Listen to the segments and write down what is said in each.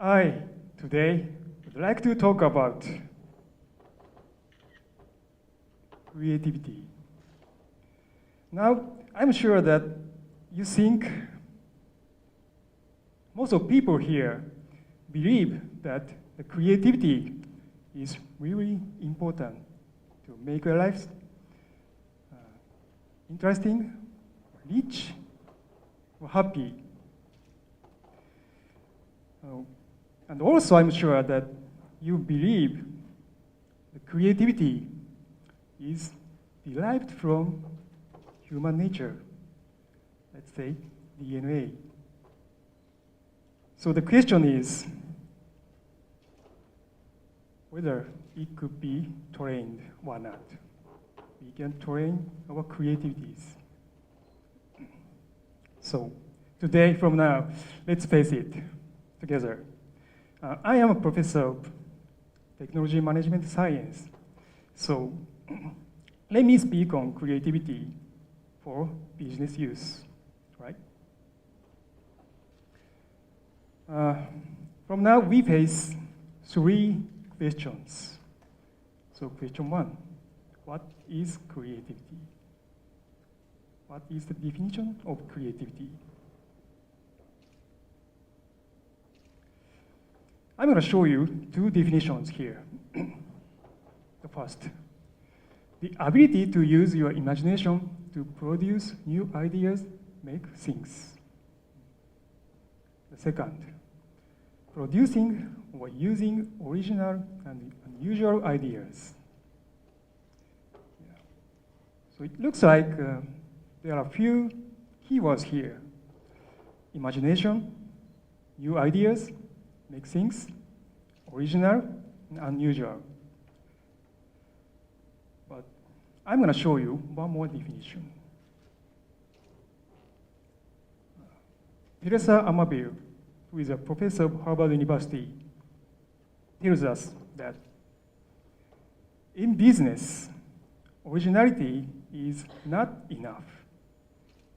I, today, would like to talk about creativity. Now, I'm sure that you think most of people here believe that the creativity is really important to make our lives interesting, rich, or happy. And also, I'm sure that you believe the creativity is derived from human nature, let's say DNA. So the question is whether it could be trained or not. We can train our creativities. So today, from now, let's face it together. I am a professor of technology management science. So let me speak on creativity for business use, right? From now, we face three questions. So question one, what is creativity? What is the definition of creativity? I'm going to show you two definitions here. The first, the ability to use your imagination to produce new ideas, make things. The second, producing or using original and unusual ideas. Yeah. So it looks like there are a few keywords here. Imagination, new ideas, make things, original and unusual. But I'm going to show you one more definition. Teresa Amabile, who is a professor of Harvard University, tells us that in business, originality is not enough.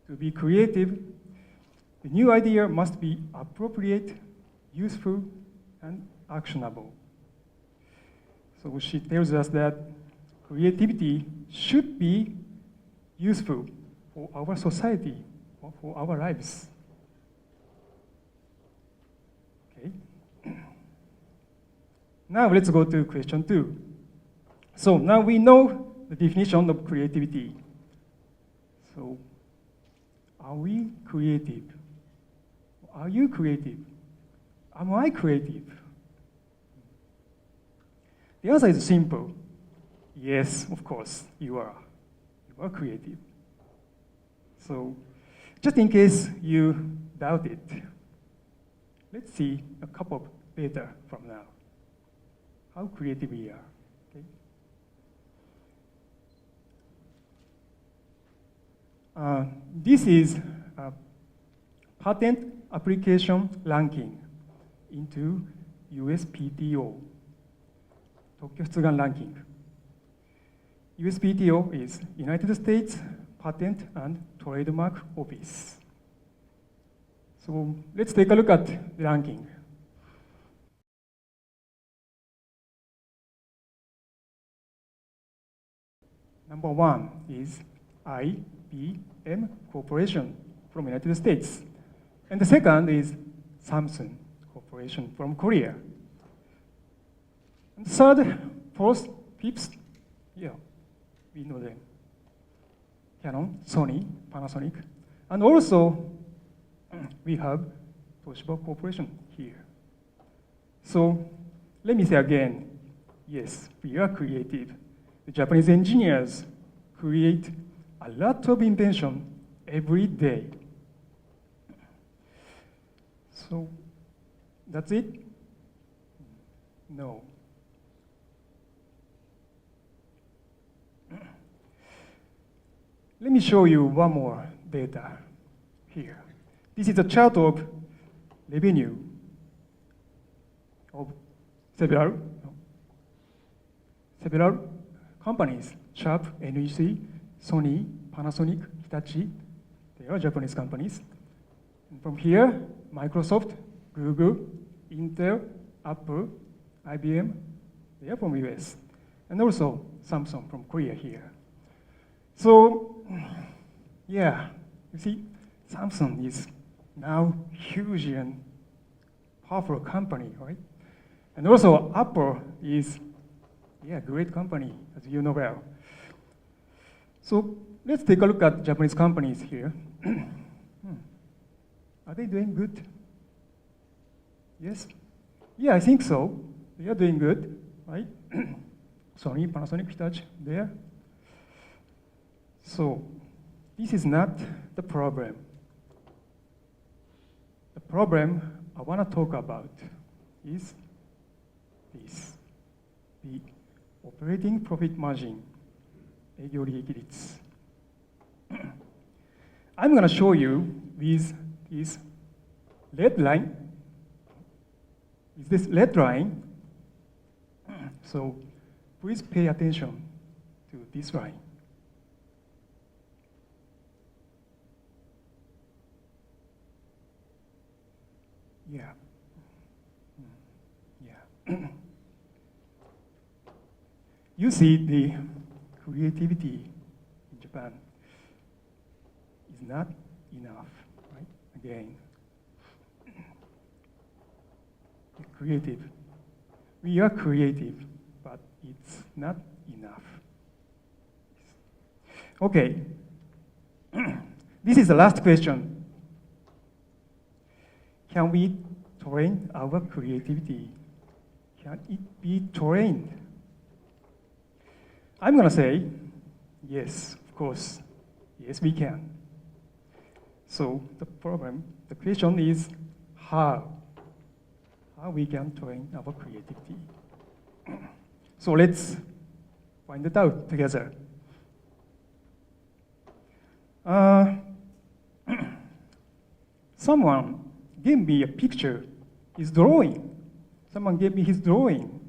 To be creative, the new idea must be appropriate, useful, and actionable. So she tells us that creativity should be useful for our society, or for our lives. Okay. Now let's go to question two. So now we know the definition of creativity. So are we creative? Are you creative? Am I creative? The answer is simple. Yes, of course, you are. You are creative. So, just in case you doubt it, let's see a couple of data from now. How creative we are. Okay? This is a patent application ranking into USPTO, Tokyo Shutsugan ranking. USPTO is United States Patent and Trademark Office. So let's take a look at the ranking. Number one is IBM Corporation from United States. And the second is Samsung Corporation from Korea. And third, fourth, fifth, yeah, we know them. Canon, Sony, Panasonic. And also, we have Toshiba Corporation here. So let me say again, yes, we are creative. The Japanese engineers create a lot of invention every day. So that's it? No. Let me show you one more data here. This is a chart of revenue of several companies, Sharp, NEC, Sony, Panasonic, Hitachi. They are Japanese companies. And from here, Microsoft, Google, Intel, Apple, IBM, they are from US. And also Samsung from Korea here. So, yeah, you see, Samsung is now huge and powerful company, right? And also Apple is, yeah, great company, as you know well. So let's take a look at Japanese companies here. Are they doing good? Yes? Yeah, I think so. They are doing good, right? Sony, Panasonic, Hitachi, there. So this is not the problem. The problem I want to talk about is this, the operating profit margin, 営業利益率. I'm going to show you with this red line. Is this red line? So please pay attention to this line. Yeah. Yeah. You see the creativity in Japan is not enough, right? Again, creative. We are creative, but it's not enough. Okay. This is the last question. Can we train our creativity? Can it be trained? I'm going to say, yes, of course. Yes, we can. So the question is how? How we can train our creativity. So let's find it out together. Someone gave me a picture, his drawing. Someone gave me his drawing.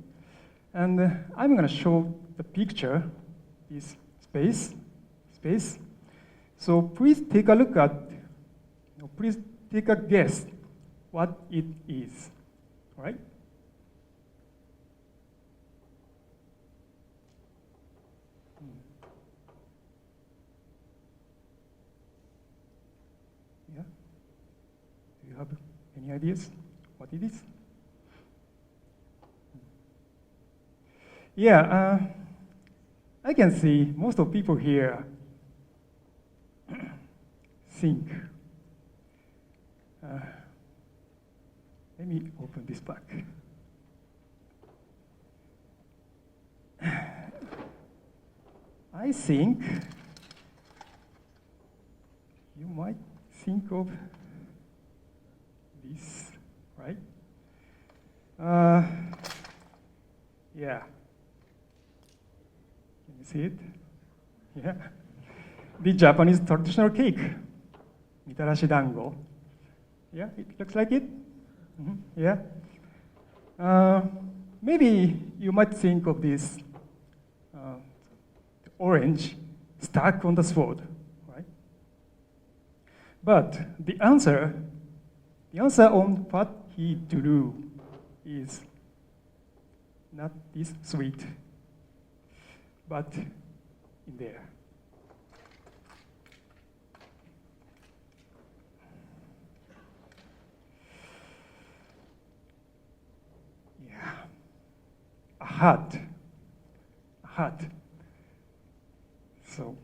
And I'm going to show the picture, this space. So please take a look at, please take a guess what it is, right? Yeah? Do you have any ideas what it is? Yeah, I can see most of people here think. Let me open this back. I think you might think of this, right? Yeah. Can you see it? Yeah. The Japanese traditional cake, mitarashi dango. Yeah, it looks like it. Mm-hmm. Yeah. Maybe you might think of this orange stuck on the sword, right? But the answer on what he drew is not this sweet, but in there. Yeah, a hat. So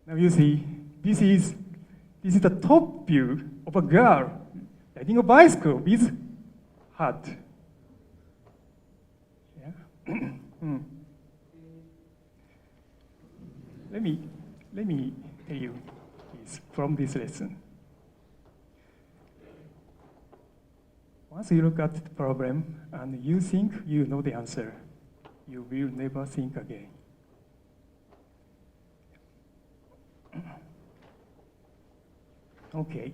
now you see, this is the top view of a girl riding a bicycle with hat. Yeah. Let me tell you this from this lesson. Once you look at the problem and you think you know the answer, you will never think again. Okay.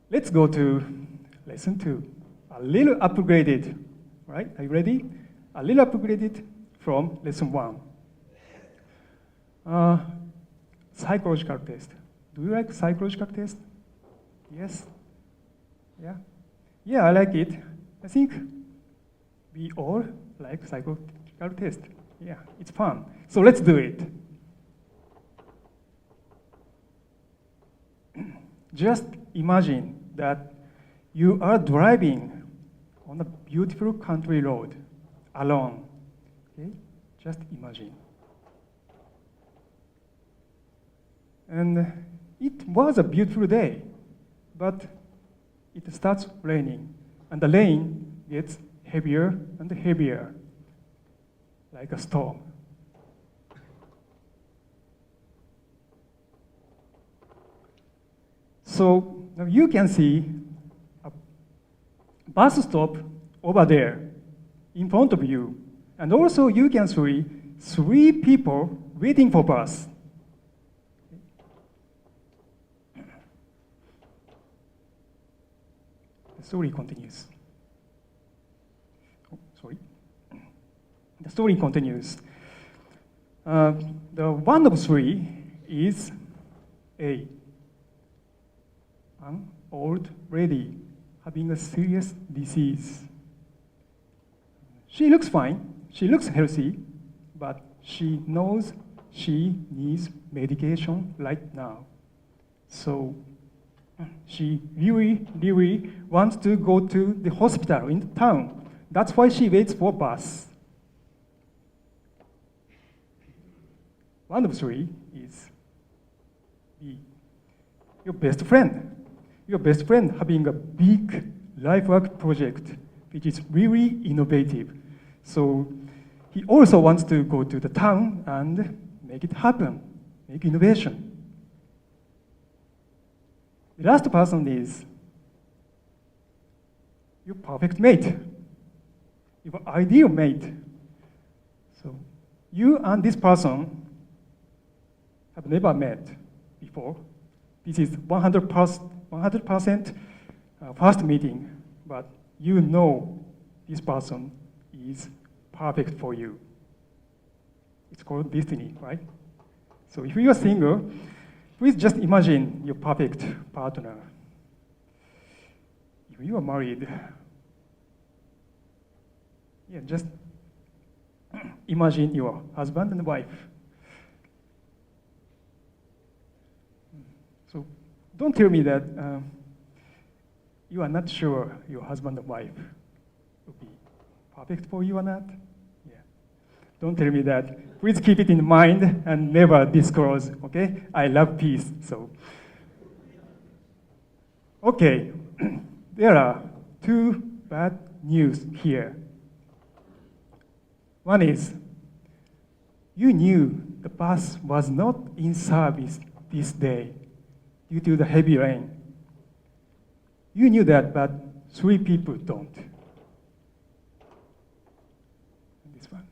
Let's go to lesson 2. A little upgraded, right? Are you ready? A little upgraded from lesson 1. psychological test. Do you like psychological test? Yes? Yeah? Yeah, I like it. I think we all like psychological test. Yeah, it's fun. So let's do it. Just imagine that you are driving on a beautiful country road alone. Okay? Just imagine. And it was a beautiful day, but it starts raining, and the rain gets heavier and heavier, like a storm. So now you can see a bus stop over there in front of you, and also you can see three people waiting for bus. The story continues. Oh, sorry. The story continues. The one of three is an old lady having a serious disease. She looks fine, she looks healthy, but she knows she needs medication right now. So she really wants to go to the hospital in town. That's why she waits for bus. One of three is B, your best friend. Your best friend having a big life work project, which is really innovative. So he also wants to go to the town and make it happen, make innovation. The last person is your perfect mate, your ideal mate. So you and this person have never met before. This is 100% first meeting, but you know this person is perfect for you. It's called destiny, right? So if you are single, please just imagine your perfect partner. If you are married, yeah, just imagine your husband and wife. So don't tell me that you are not sure your husband and wife will be perfect for you or not. Yeah. Don't tell me that. Please keep it in mind and never disclose, okay? I love peace, so. Okay, there are two bad news here. One is, you knew the bus was not in service this day due to the heavy rain. You knew that, but three people don't. This one.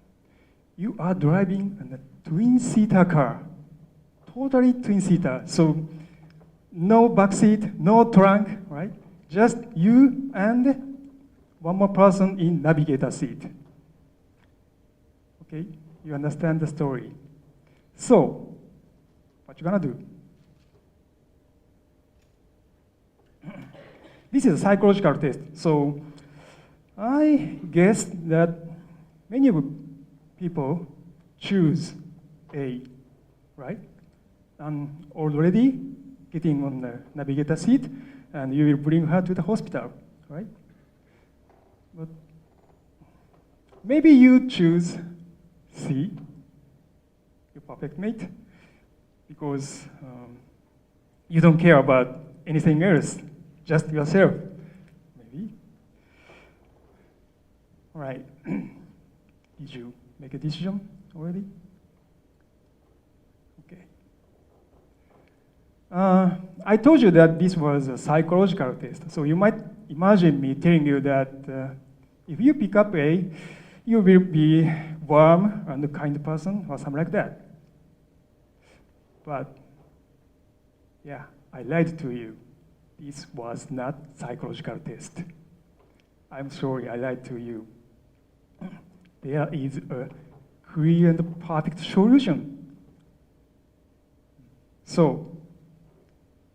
You are driving in a twin-seater car, totally twin-seater. So no backseat, no trunk, right? Just you and one more person in navigator seat. Okay, you understand the story. So, what you gonna do? This is a psychological test. So I guess that many of people choose A, right? And already getting on the navigator seat, and you will bring her to the hospital, right? But maybe you choose C, your perfect mate, because you don't care about anything else, just yourself, maybe. All right, did you make a decision already? Okay. I told you that this was a psychological test, so you might imagine me telling you that if you pick up A, you will be warm and a kind person or something like that. But yeah, I lied to you. This was not psychological test. I'm sorry, I lied to you. There is a clear and perfect solution. So,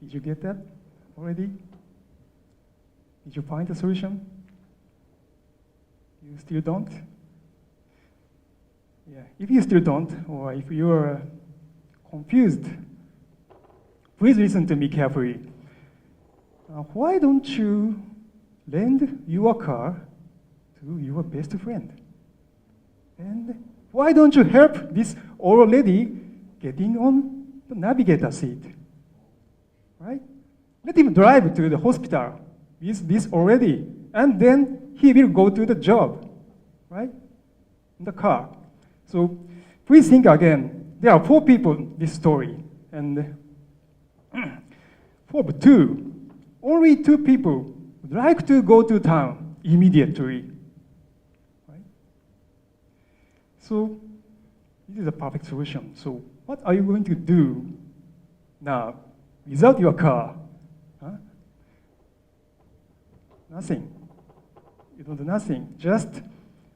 did you get that already? Did you find the solution? You still don't? Yeah, if you still don't, or if you're confused, please listen to me carefully. Why don't you lend your car to your best friend? And why don't you help this old lady getting on the navigator seat? Right? Let him drive to the hospital with this already, and then he will go to the job, right? In the car. So please think again. There are 4 people in this story, and for 2, only 2 people would like to go to town immediately. Right? So this is a perfect solution. So what are you going to do now without your car? Huh? Nothing. You don't do nothing. Just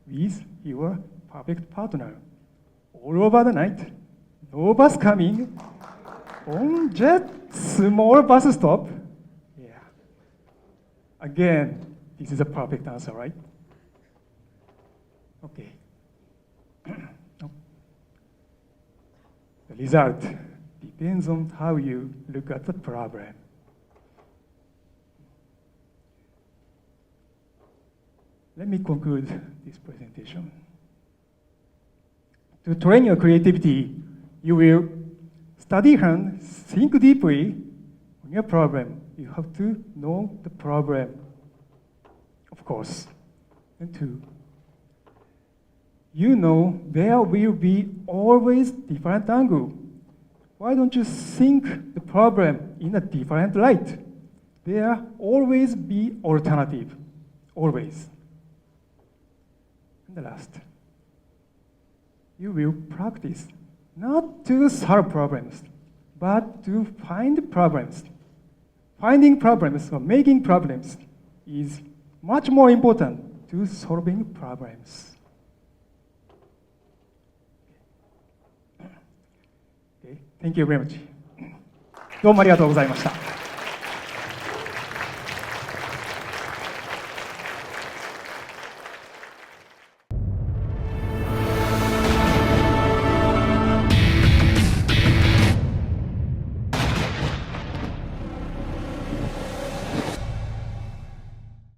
with your perfect partner. All over the night, no bus coming, on just small bus stop. Yeah. Again, this is a perfect answer, right? Okay. The result depends on how you look at the problem. Let me conclude this presentation. To train your creativity, you will study and think deeply on your problem. You have to know the problem, of course. And 2, you know there will be always different angle. Why don't you think the problem in a different light? There always be alternative, always. And the last, you will practice not to solve problems, but to find problems. Finding problems or making problems is much more important to solving problems. Okay, thank you very much. どうもありがとうございました。